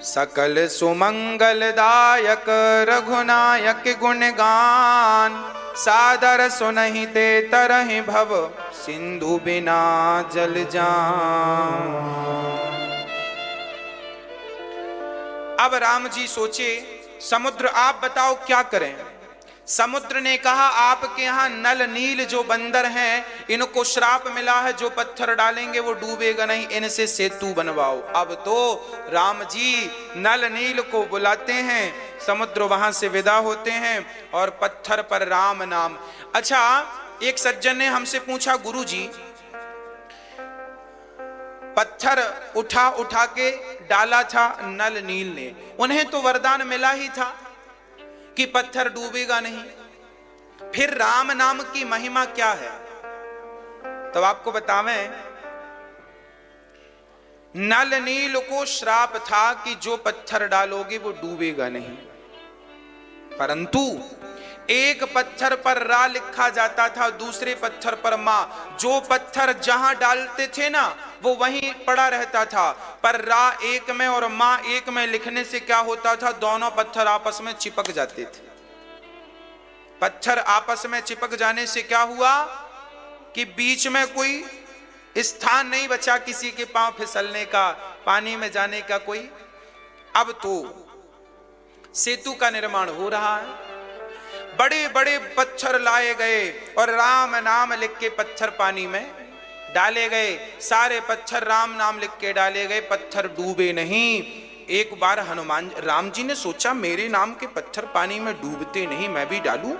सकल सुमंगलदायक रघुनायक गुणगान, सादर सुनहि ते तरहि भव सिंधु बिना जल जान। अब राम जी सोचे, समुद्र आप बताओ क्या करें। समुद्र ने कहा, आपके यहाँ नल नील जो बंदर हैं, इनको श्राप मिला है, जो पत्थर डालेंगे वो डूबेगा नहीं, इनसे सेतु बनवाओ। अब तो राम जी नल नील को बुलाते हैं, समुद्र वहां से विदा होते हैं और पत्थर पर राम नाम। अच्छा, एक सज्जन ने हमसे पूछा, गुरु जी पत्थर उठा उठा के डाला था नल नील ने, उन्हें तो वरदान मिला ही था कि पत्थर डूबेगा नहीं, फिर राम नाम की महिमा क्या है? तो आपको बतावें, नल नील को श्राप था कि जो पत्थर डालोगे वो डूबेगा नहीं, परंतु एक पत्थर पर रा लिखा जाता था, दूसरे पत्थर पर मां। जो पत्थर जहां डालते थे ना वो वहीं पड़ा रहता था, पर रा एक में और मां एक में लिखने से क्या होता था, दोनों पत्थर आपस में चिपक जाते थे। पत्थर आपस में चिपक जाने से क्या हुआ कि बीच में कोई स्थान नहीं बचा किसी के पांव फिसलने का, पानी में जाने का कोई। अब तो सेतु का निर्माण हो रहा है, बड़े बड़े पत्थर लाए गए और राम नाम लिख के पत्थर पानी में डाले गए, सारे पत्थर राम नाम लिख के डाले गए, पत्थर डूबे नहीं। एक बार हनुमान राम जी ने सोचा, मेरे नाम के पत्थर पानी में डूबते नहीं, मैं भी डालूं।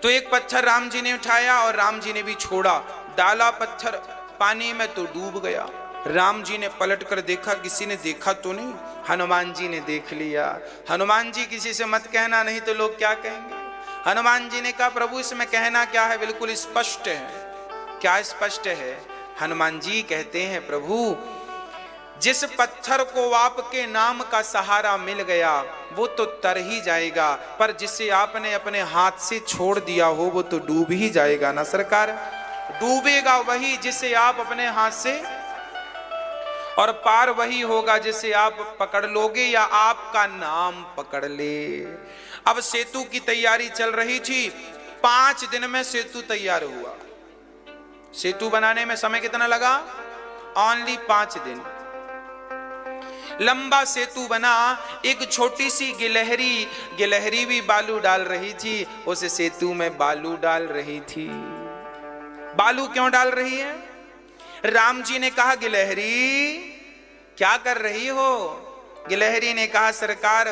तो एक पत्थर राम जी ने उठाया और राम जी ने भी छोड़ा, डाला पत्थर पानी में तो डूब गया। राम जी ने पलट कर देखा, किसी ने देखा तो नहीं, हनुमान जी ने देख लिया। हनुमान जी, किसी से मत कहना नहीं तो लोग क्या कहेंगे। हनुमान जी ने कहा, प्रभु इसमें कहना क्या है, बिल्कुल स्पष्ट है। क्या स्पष्ट है? हनुमान जी कहते हैं, प्रभु जिस पत्थर को आपके नाम का सहारा मिल गया वो तो तर ही जाएगा, पर जिसे आपने अपने हाथ से छोड़ दिया हो वो तो डूब ही जाएगा ना सरकार। डूबेगा वही जिसे आप अपने हाथ से, और पार वही होगा जिसे आप पकड़ लोगे या आपका नाम पकड़ ले। अब सेतु की तैयारी चल रही थी, 5 दिन में सेतु तैयार हुआ। सेतु बनाने में समय कितना लगा? ओनली 5 दिन। लंबा सेतु बना। एक छोटी सी गिलहरी भी बालू डाल रही थी, उस सेतु में बालू डाल रही थी। बालू क्यों डाल रही है? राम जी ने कहा, गिलहरी क्या कर रही हो? गिलहरी ने कहा, सरकार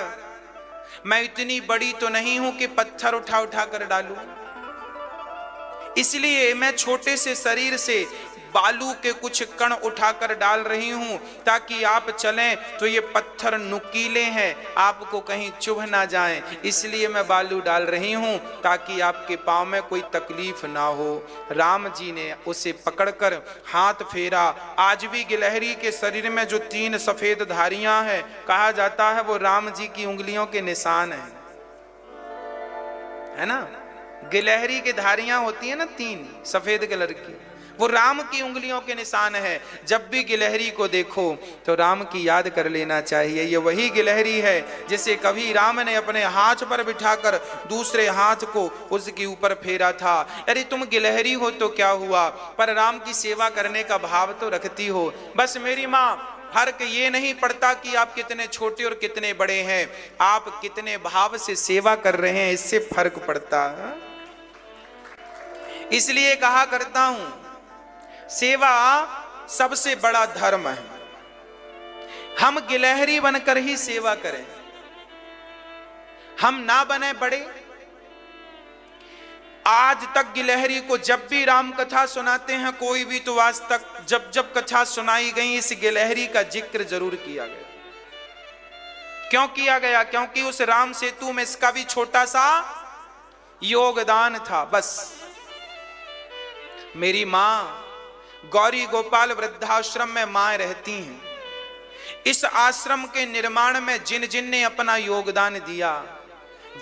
मैं इतनी बड़ी तो नहीं हूं कि पत्थर उठा उठा कर डालूं, इसलिए मैं छोटे से शरीर से बालू के कुछ कण उठाकर डाल रही हूं, ताकि आप चलें तो ये पत्थर नुकीले हैं, आपको कहीं चुभ ना जाएं, इसलिए मैं बालू डाल रही हूं ताकि आपके पांव में कोई तकलीफ ना हो। राम जी ने उसे पकड़कर हाथ फेरा। आज भी गिलहरी के शरीर में जो 3 सफेद धारियां हैं, कहा जाता है वो राम जी की उंगलियों के निशान है ना। गिलहरी की धारियां होती है ना 3 सफेद कलर की, वो राम की उंगलियों के निशान है। जब भी गिलहरी को देखो तो राम की याद कर लेना चाहिए। ये वही गिलहरी है जिसे कभी राम ने अपने हाथ पर बिठाकर दूसरे हाथ को उसके ऊपर फेरा था। अरे तुम गिलहरी हो तो क्या हुआ, पर राम की सेवा करने का भाव तो रखती हो। बस मेरी माँ, फर्क ये नहीं पड़ता कि आप कितने छोटे और कितने बड़े हैं, आप कितने भाव से सेवा कर रहे हैं, इससे फर्क पड़ता है। इसलिए कहा करता हूं, सेवा सबसे बड़ा धर्म है। हम गिलहरी बनकर ही सेवा करें, हम ना बने बड़े। आज तक गिलहरी को जब भी राम कथा सुनाते हैं कोई भी, तो आज तक जब जब कथा सुनाई गई इस गिलहरी का जिक्र जरूर किया गया। क्यों किया गया? क्योंकि उस राम सेतु में इसका भी छोटा सा योगदान था। बस मेरी मां गौरी गोपाल वृद्धाश्रम में मां रहती हैं। इस आश्रम के निर्माण में जिन जिन ने अपना योगदान दिया,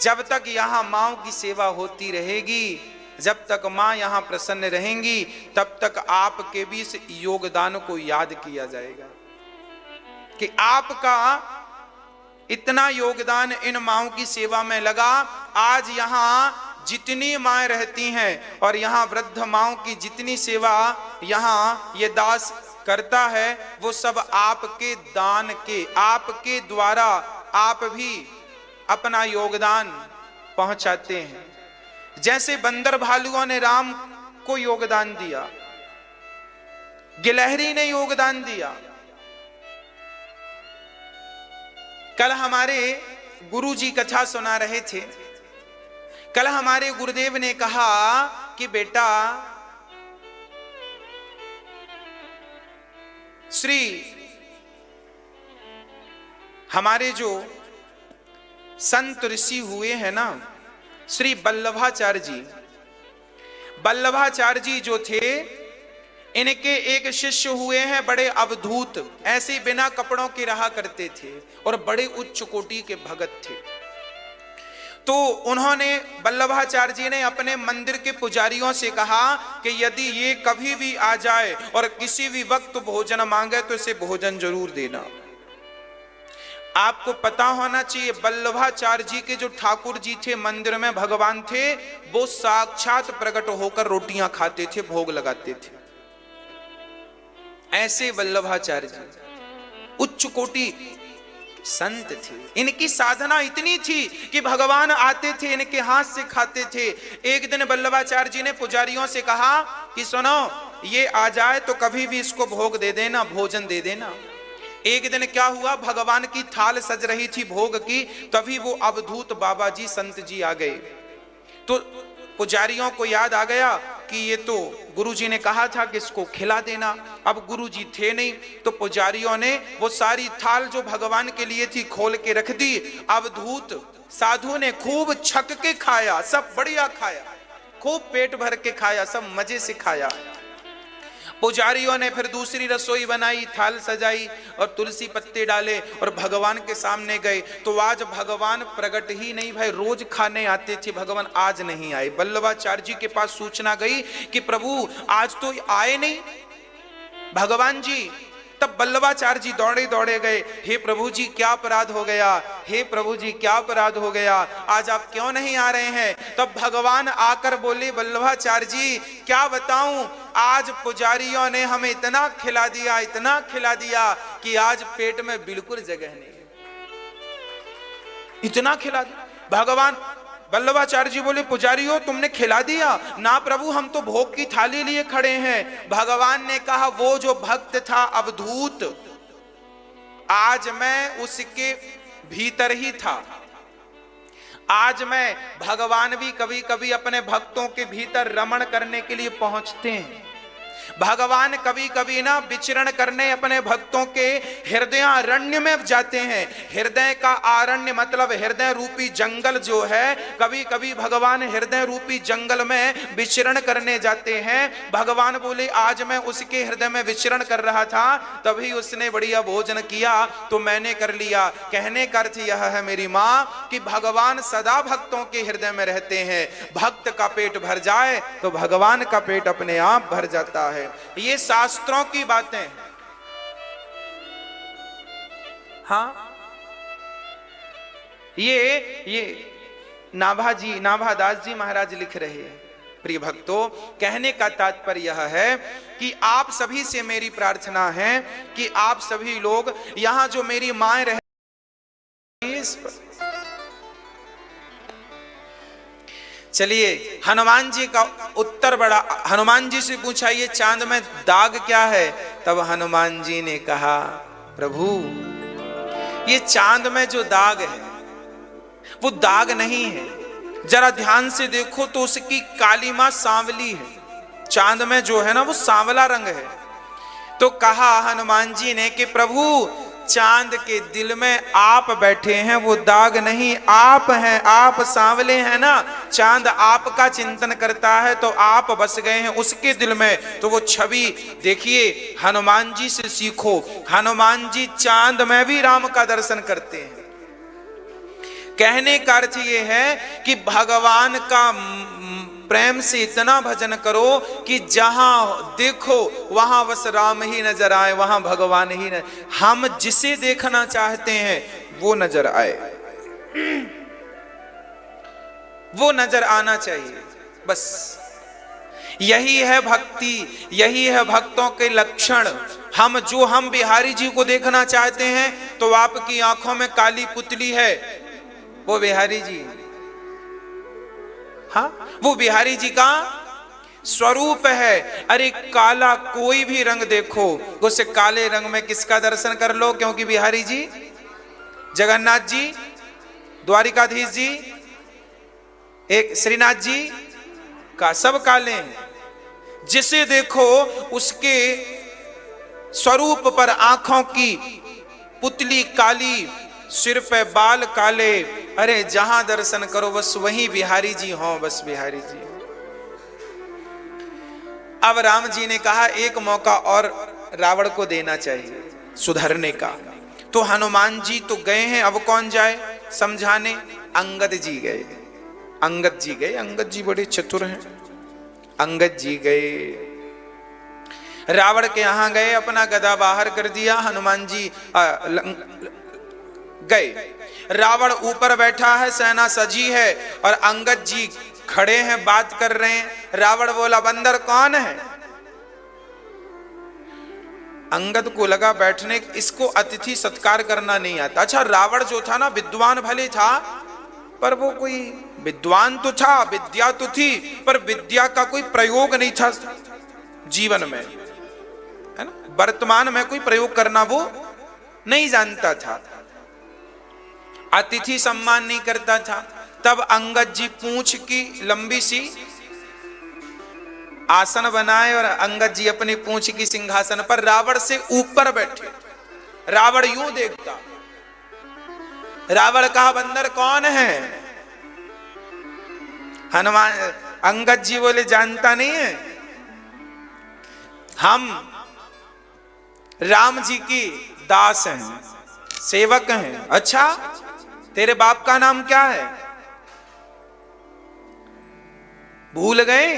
जब तक यहां मां की सेवा होती रहेगी, जब तक मां यहां प्रसन्न रहेंगी, तब तक आपके भी इस योगदान को याद किया जाएगा। कि आपका इतना योगदान इन माओं की सेवा में लगा। आज यहाँ जितनी माएँ रहती हैं और यहाँ वृद्ध माओं की जितनी सेवा यहाँ ये दास करता है, वो सब आपके दान के, आपके द्वारा आप भी अपना योगदान पहुंचाते हैं। जैसे बंदर भालुओं ने राम को योगदान दिया, गिलहरी ने योगदान दिया। कल हमारे गुरुजी कथा सुना रहे थे। कल हमारे गुरुदेव ने कहा कि बेटा, श्री हमारे जो संत ऋषि हुए हैं ना, श्री वल्लभाचार्य जी, वल्लभाचार्य जी जो थे, इनके एक शिष्य हुए हैं बड़े अवधूत, ऐसे बिना कपड़ों के रहा करते थे और बड़े उच्च कोटि के भगत थे। तो उन्होंने, वल्लभाचार्य जी ने अपने मंदिर के पुजारियों से कहा कि यदि ये कभी भी आ जाए और किसी भी वक्त भोजन मांगे तो इसे भोजन जरूर देना। आपको पता होना चाहिए, वल्लभाचार्य जी के जो ठाकुर जी थे, मंदिर में भगवान थे, वो साक्षात प्रकट होकर रोटियां खाते थे, भोग लगाते थे। ऐसे वल्लभाचार्य जी उच्च कोटि संत थे। इनकी साधना इतनी थी कि भगवान आते थे, इनके हाथ से खाते थे। एक दिन वल्लभाचार्य जी ने पुजारियों से कहा कि सुनो, ये आ जाए तो कभी भी इसको भोग दे देना, भोजन दे देना। एक दिन क्या हुआ, भगवान की थाल सज रही थी भोग की, तभी वो अवधूत बाबा जी संत जी आ गए। तो पुजारियों को याद आ गया कि ये तो गुरुजी ने कहा था कि इसको खिला देना। अब गुरुजी थे नहीं, तो पुजारियों ने वो सारी थाल जो भगवान के लिए थी खोल के रख दी। अवधूत साधु ने खूब छक के खाया, सब बढ़िया खाया, खूब पेट भर के खाया, सब मजे से खाया। पुजारियों ने फिर दूसरी रसोई बनाई, थाल सजाई और तुलसी पत्ते डाले और भगवान के सामने गए। तो आज भगवान प्रकट ही नहीं, भाई रोज खाने आते थे, भगवान आज नहीं आए। वल्लभाचार्य जी के पास सूचना गई कि प्रभु आज तो आए नहीं भगवान जी। तब वल्लभाचार्य जी दौड़े दौड़े गए, हे प्रभु जी क्या अपराध हो गया, हे प्रभु जी क्या अपराध हो गया, आज आप क्यों नहीं आ रहे हैं। तब भगवान आकर बोले, वल्लभाचार्य जी क्या बताऊं, आज पुजारियों ने हमें इतना खिला दिया, इतना खिला दिया कि आज पेट में बिल्कुल जगह नहीं है, इतना खिला दिया। भगवान वल्लभाचार्य जी बोले, पुजारियों तुमने खिला दिया ना प्रभु, हम तो भोग की थाली लिए खड़े हैं। भगवान ने कहा, वो जो भक्त था अवधूत, आज मैं उसके भीतर ही था। आज मैं, भगवान भी कभी कभी अपने भक्तों के भीतर रमण करने के लिए पहुंचते हैं। भगवान कभी कभी ना विचरण करने अपने भक्तों के हृदयारण्य में जाते हैं। हृदय का आरण्य मतलब हृदय रूपी जंगल जो है, कभी कभी भगवान हृदय रूपी जंगल में विचरण करने जाते हैं। भगवान बोले, आज मैं उसके हृदय में विचरण कर रहा था, तभी उसने बढ़िया भोजन किया तो मैंने कर लिया। कहने का अर्थ यह है मेरी माँ कि भगवान सदा भक्तों के हृदय में रहते हैं। भक्त का पेट भर जाए तो भगवान का पेट अपने आप भर जाता है। ये शास्त्रों की बातें। हाँ, ये नाभाजी, नाभादास जी महाराज लिख रहे हैं। प्रिय भक्तों, कहने का तात्पर्य यह है कि आप सभी से मेरी प्रार्थना है कि आप सभी लोग यहां जो मेरी माएं रह, चलिए हनुमान जी का उत्तर बड़ा, हनुमान जी से पूछा ये चांद में दाग क्या है। तब हनुमान जी ने कहा, प्रभु ये चांद में जो दाग है वो दाग नहीं है, जरा ध्यान से देखो तो उसकी कालीमा सांवली है। चांद में जो है ना वो सांवला रंग है। तो कहा हनुमान जी ने कि प्रभु चांद के दिल में आप बैठे हैं, वो दाग नहीं, आप हैं, आप सांवले हैं ना। चांद आपका चिंतन करता है तो आप बस गए हैं उसके दिल में। तो वो छवि देखिए, हनुमान जी से सीखो। हनुमान जी चांद में भी राम का दर्शन करते हैं। कहने का अर्थ ये है कि भगवान का प्रेम से इतना भजन करो कि जहां देखो वहां बस राम ही नजर आए, वहां भगवान ही न, हम जिसे देखना चाहते हैं वो नजर आए, वो नजर आना चाहिए। बस यही है भक्ति, यही है भक्तों के लक्षण। हम बिहारी जी को देखना चाहते हैं तो आपकी आंखों में काली पुतली है, वो बिहारी जी, हाँ वो बिहारी जी का स्वरूप है। अरे काला कोई भी रंग देखो, उस काले रंग में किसका दर्शन कर लो, क्योंकि बिहारी जी, जगन्नाथ जी, द्वारिकाधीश जी, एक श्रीनाथ जी का सब काले हैं। जिसे देखो उसके स्वरूप पर आंखों की पुतली काली, सिर पे बाल काले, अरे जहां दर्शन करो बस वही बिहारी जी हो, बस बिहारी जी। अब राम जी ने कहा एक मौका और रावण को देना चाहिए सुधरने का। तो हनुमान जी तो गए हैं, अब कौन जाए समझाने? अंगद जी गए, अंगद जी गए। अंगद जी बड़े चतुर हैं। अंगद जी गए, रावण के यहां गए, अपना गदा बाहर कर दिया, हनुमान जी गए। रावण ऊपर बैठा है, सेना सजी है और अंगद जी खड़े हैं, बात कर रहे हैं। रावण बोला बंदर कौन है? अंगद को लगा बैठने, इसको अतिथि सत्कार करना नहीं आता। अच्छा रावण जो था ना विद्वान भले था, पर वो कोई विद्वान तो था, विद्या तो थी, पर विद्या का कोई प्रयोग नहीं था जीवन में, है ना, वर्तमान में कोई प्रयोग करना वो नहीं जानता था, अतिथि सम्मान नहीं करता था। तब अंगद जी पूंछ की लंबी सी आसन बनाए और अंगद जी अपनी पूंछ की सिंहासन पर रावण से ऊपर बैठे। रावण यूं देखता, रावण कहा बंदर कौन है? हनुमान अंगद जी बोले जानता नहीं है, हम राम जी की दास हैं, सेवक हैं। अच्छा तेरे बाप का नाम क्या है? भूल गए?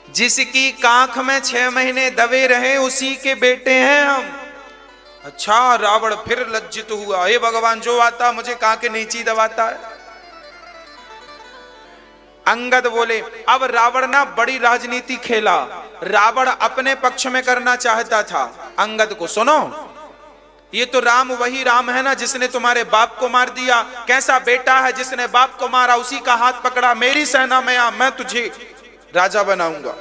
जिसकी कांख में 6 महीने दबे रहे उसी के बेटे हैं हम। अच्छा रावण फिर लज्जित हुआ, हे भगवान जो आता मुझे कांख के नीचे दबाता है। अंगद बोले अब रावण ना बड़ी राजनीति खेला, रावण अपने पक्ष में करना चाहता था। अंगद को सुनो, ये तो राम वही राम है ना जिसने तुम्हारे बाप को मार दिया, कैसा बेटा है जिसने बाप को मारा, उसी का हाथ पकड़ा, मेरी सेना में आ, मैं तुझे राजा बनाऊंगा।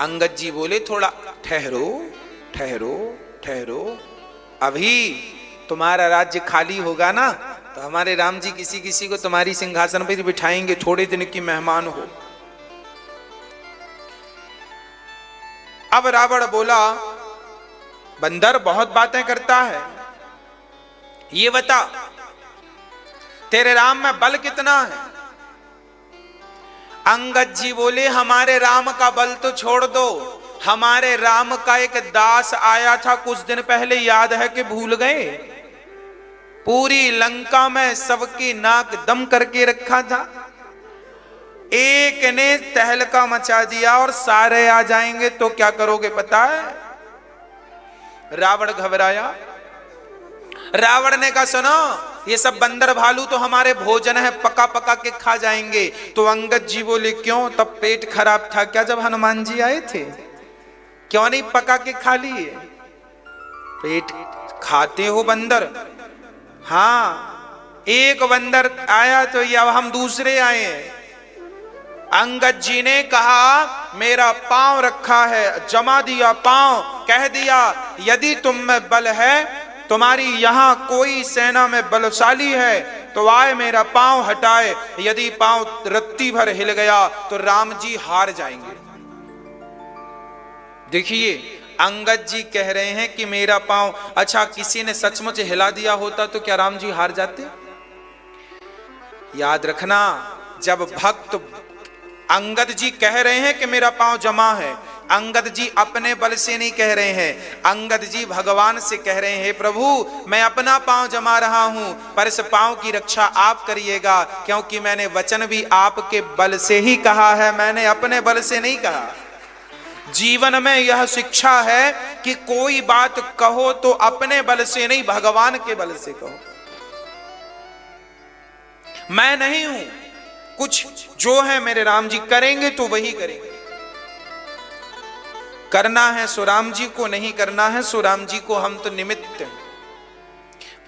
अंगद जी बोले थोड़ा ठहरो ठहरो ठहरो, अभी तुम्हारा राज्य खाली होगा ना तो हमारे राम जी किसी किसी को तुम्हारी सिंहासन पर बिठाएंगे, थोड़े दिन की मेहमान हो। अब रावण बोला बंदर बहुत बातें करता है, ये बता तेरे राम में बल कितना है? अंगद जी बोले हमारे राम का बल तो छोड़ दो, हमारे राम का एक दास आया था कुछ दिन पहले, याद है कि भूल गए? पूरी लंका में सबकी नाक दम करके रखा था, एक ने तहलका मचा दिया और सारे आ जाएंगे तो क्या करोगे पता है? रावण घबराया। रावण ने कहा सुनो ये सब बंदर भालू तो हमारे भोजन है, पका पका के खा जाएंगे। तो अंगद जी बोले क्यों? तब पेट खराब था क्या जब हनुमान जी आए थे? क्यों नहीं पका के खा लिए? पेट खाते हो बंदर? हाँ एक बंदर आया तो ये अब हम दूसरे आए हैं। अंगद जी ने कहा मेरा पांव रखा है, जमा दिया पांव, कह दिया यदि तुम में बल है, तुम्हारी यहां कोई सेना में बलशाली है तो आए मेरा पांव हटाए, यदि पांव रत्ती भर हिल गया तो राम जी हार जाएंगे। देखिए अंगद जी कह रहे हैं कि मेरा पांव, अच्छा किसी ने सचमुच हिला दिया होता तो क्या राम जी हार जाते? याद रखना जब भक्त अंगद जी कह रहे हैं कि मेरा पांव जमा है, अंगद जी अपने बल से नहीं कह रहे हैं, अंगद जी भगवान से कह रहे हैं, प्रभु मैं अपना पांव जमा रहा हूं, पर इस पांव की रक्षा आप करिएगा, क्योंकि मैंने वचन भी आपके बल से ही कहा है, मैंने अपने बल से नहीं कहा। जीवन में यह शिक्षा है कि कोई बात कहो तो अपने बल से नहीं, भगवान के बल से कहो। मैं नहीं हूं, कुछ जो है मेरे राम जी करेंगे तो वही करेंगे। करना है सो राम जी को, नहीं करना है सो राम जी को, हम तो निमित्त हैं।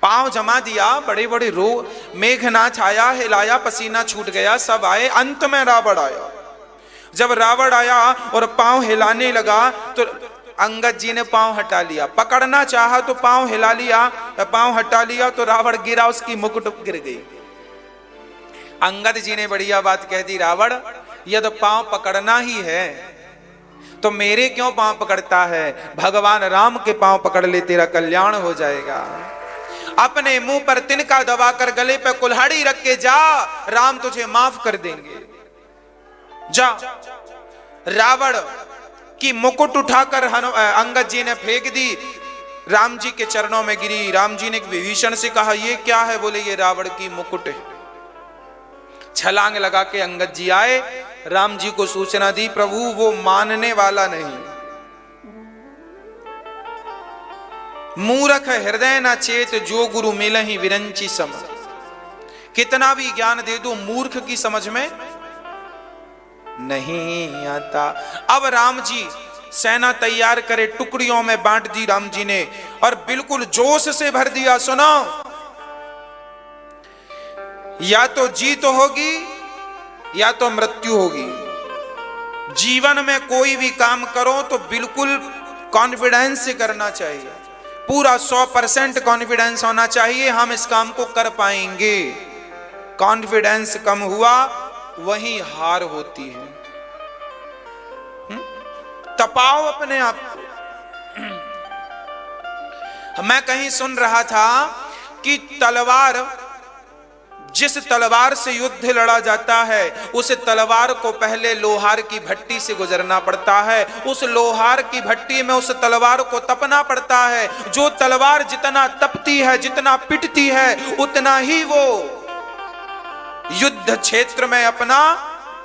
पांव जमा दिया, बड़े बड़े रो, मेघनाथ आया, हिलाया, पसीना छूट गया, सब आए, अंत में रावण आया। जब रावण आया और पांव हिलाने लगा तो अंगद जी ने पांव हटा लिया, पकड़ना चाहा तो पांव हिला लिया, पांव हटा लिया तो रावण गिरा, उसकी मुकुट गिर गई। अंगद जी ने बढ़िया बात कह दी, रावण यदि पांव पकड़ना ही है तो मेरे क्यों पांव पकड़ता है, भगवान राम के पांव पकड़ ले, तेरा कल्याण हो जाएगा। अपने मुंह पर तिनका दबाकर गले पे कुल्हाड़ी रख के जा, राम तुझे माफ कर देंगे, जा। रावण की मुकुट उठाकर अंगद जी ने फेंक दी, राम जी के चरणों में गिरी। राम जी ने विभीषण से कहा ये क्या है, बोले ये रावण की मुकुट है। छलांग लगा के अंगद जी आए, राम जी को सूचना दी, प्रभु वो मानने वाला नहीं, मूर्ख हृदय न चेत जो गुरु मिलहि विरंची सम। कितना भी ज्ञान दे दो, मूर्ख की समझ में नहीं आता। अब राम जी सेना तैयार करे, टुकड़ियों में बांट दी राम जी ने और बिल्कुल जोश से भर दिया, सुनो या तो जीत होगी या तो मृत्यु होगी। जीवन में कोई भी काम करो तो बिल्कुल कॉन्फिडेंस से करना चाहिए, पूरा 100% कॉन्फिडेंस होना चाहिए, हम इस काम को कर पाएंगे। कॉन्फिडेंस कम हुआ वही हार होती है। तपाओ अपने आप को। मैं कहीं सुन रहा था कि तलवार, जिस तलवार से युद्ध लड़ा जाता है उस तलवार को पहले लोहार की भट्टी से गुजरना पड़ता है, उस लोहार की भट्टी में उस तलवार को तपना पड़ता है। जो तलवार जितना तपती है, जितना पिटती है, उतना ही वो युद्ध क्षेत्र में अपना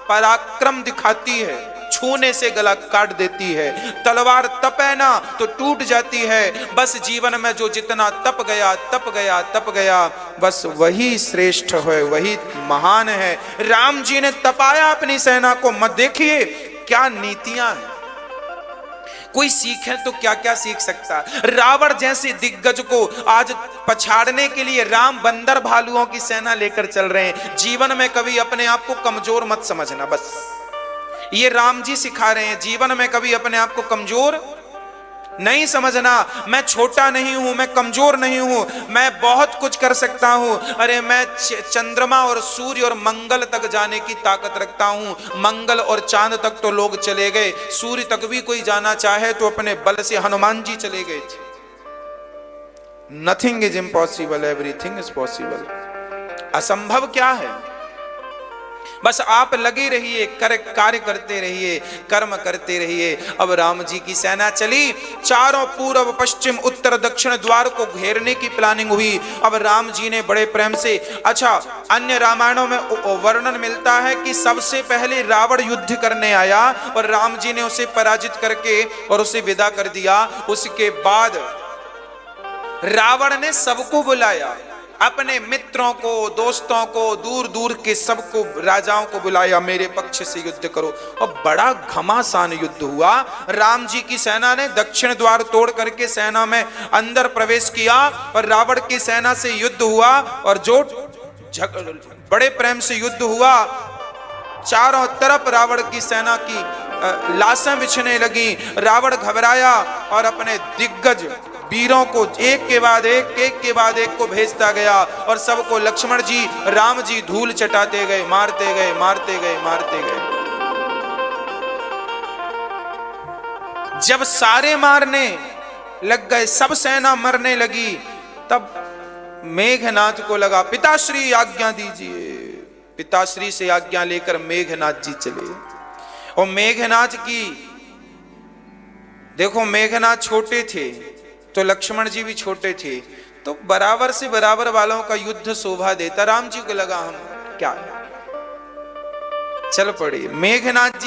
पराक्रम दिखाती है, छूने से गला काट देती है। तलवार तपे ना तो टूट जाती है। बस जीवन में जो जितना तप गया तप गया तप गया, बस वही श्रेष्ठ है, वही महान है। राम जी ने तपाया अपनी सेना को, मत देखिए क्या नीतियां हैं। कोई सीखे तो क्या क्या सीख सकता। रावण जैसे दिग्गज को आज पछाड़ने के लिए राम बंदर भालुओं की सेना लेकर चल रहे हैं। जीवन में कभी अपने आप को कमजोर मत समझना, बस ये राम जी सिखा रहे हैं। जीवन में कभी अपने आप को कमजोर नहीं समझना। मैं छोटा नहीं हूं, मैं कमजोर नहीं हूं, मैं बहुत कुछ कर सकता हूं। अरे मैं चंद्रमा और सूर्य और मंगल तक जाने की ताकत रखता हूं। मंगल और चांद तक तो लोग चले गए, सूर्य तक भी कोई जाना चाहे तो अपने बल से हनुमान जी चले गए थे। Nothing is impossible, everything is possible. असंभव क्या है? बस आप लगे रहिए, कार्य करते रहिए, कर्म करते रहिए। अब राम जी की सेना चली, चारों पूर्व पश्चिम उत्तर दक्षिण द्वार को घेरने की प्लानिंग हुई। अब राम जी ने बड़े प्रेम से, अच्छा अन्य रामायणों में वर्णन मिलता है कि सबसे पहले रावण युद्ध करने आया और राम जी ने उसे पराजित करके और उसे विदा कर दिया। उसके बाद रावण ने सबको बुलाया, अपने मित्रों को, दोस्तों को, दूर दूर के सबको, राजाओं को बुलाया, मेरे पक्ष से युद्ध करो। और बड़ा घमासान युद्ध हुआ। राम जी की सेना ने दक्षिण द्वार तोड़ करके सेना में अंदर प्रवेश किया और रावण की सेना से युद्ध हुआ। और जो बड़े प्रेम से युद्ध हुआ, चारों तरफ रावण की सेना की लाशें बिछने लगी। रावण घबराया और अपने दिग्गज वीरों को एक के बाद एक को भेजता गया और सबको लक्ष्मण जी, राम जी धूल चटाते गए, मारते गए, मारते गए, मारते गए। जब सारे मारने लग गए, सब सेना मरने लगी, तब मेघनाथ को लगा पिताश्री आज्ञा दीजिए। पिताश्री से आज्ञा लेकर मेघनाथ जी चले और मेघनाथ की देखो मेघनाथ छोटे थे तो लक्ष्मण जी भी छोटे थे, तो बराबर से बराबर वालों का युद्ध शोभा देता। राम जी को लगा हम क्या चल पड़े, मेघनाथ जी